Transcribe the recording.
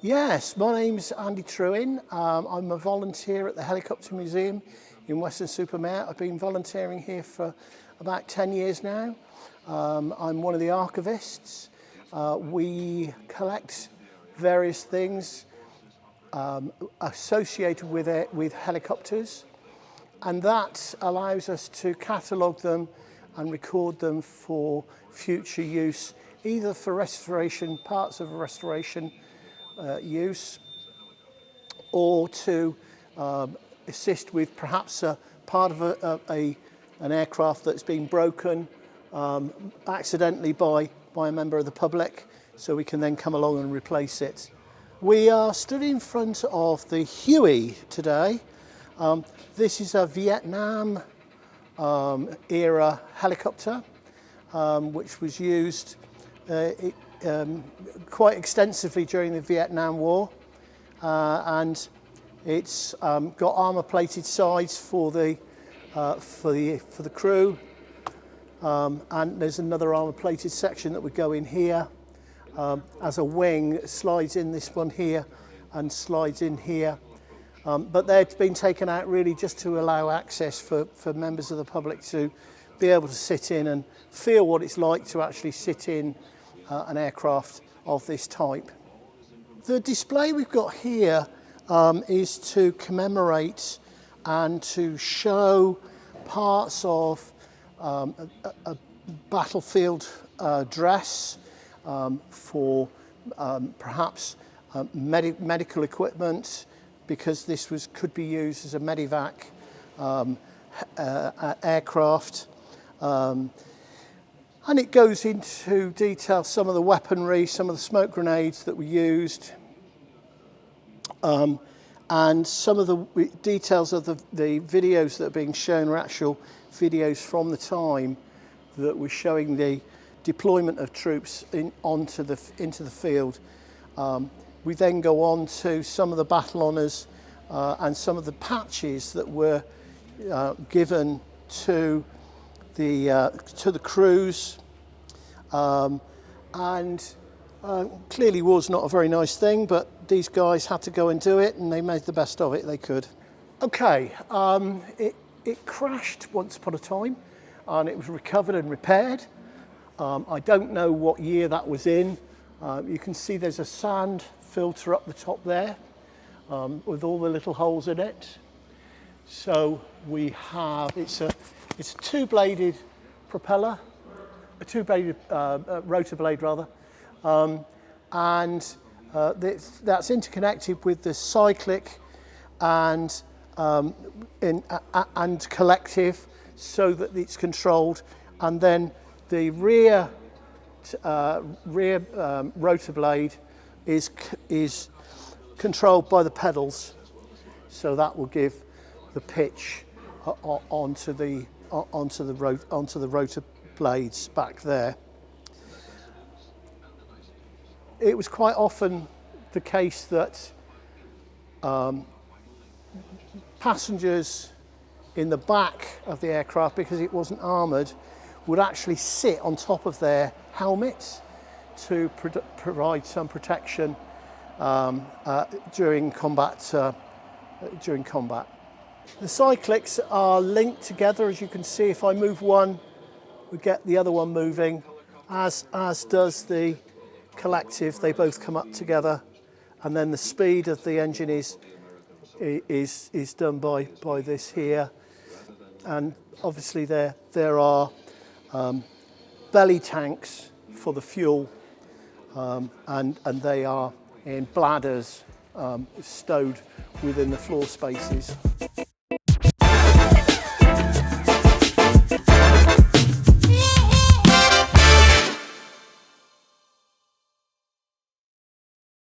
Yes, my name's Andy Trewin. I'm a volunteer at the Helicopter Museum in Weston-super-Mare. I've been volunteering here for about 10 years now. I'm one of the archivists. We collect various things associated with helicopters, and that allows us to catalogue them and record them for future use, either for restoration, parts of restoration use, or to assist with perhaps a part of an aircraft that's been broken accidentally by a member of the public, so we can then come along and replace it. We are stood in front of the Huey today. This is a Vietnam era helicopter which was used quite extensively during the Vietnam War, and it's got armour-plated sides for the crew, and there's another armour-plated section that would go in here as a wing. It slides in this one here and slides in here, but they've been taken out really just to allow access for members of the public to be able to sit in and feel what it's like to actually sit in an aircraft of this type. The display we've got here is to commemorate and to show parts of a battlefield dress for perhaps medical equipment, because this could be used as a medevac aircraft. And it goes into detail some of the weaponry, some of the smoke grenades that were used, and some of the details of the videos that are being shown are actual videos from the time that were showing the deployment of troops into the field. We then go on to some of the battle honours and some of the patches that were given to the crews, and clearly war's not a very nice thing, but these guys had to go and do it, and they made the best of it they could. Okay, it crashed once upon a time, and it was recovered and repaired. I don't know what year that was in. You can see there's a sand filter up the top there with all the little holes in it. So we have, it's a two-bladed propeller, a two-bladed rotor blade rather, and that's interconnected with the cyclic and collective, so that it's controlled, and then the rear rotor blade is controlled by the pedals, so that will give the pitch onto the rotor blades back there. It was quite often the case that passengers in the back of the aircraft, because it wasn't armoured, would actually sit on top of their helmets to provide some protection during combat. The cyclics are linked together, as you can see. If I move one, we get the other one moving, as does the collective. They both come up together, and then the speed of the engine is done by this here. And obviously there are belly tanks for the fuel, and they are in bladders stowed within the floor spaces.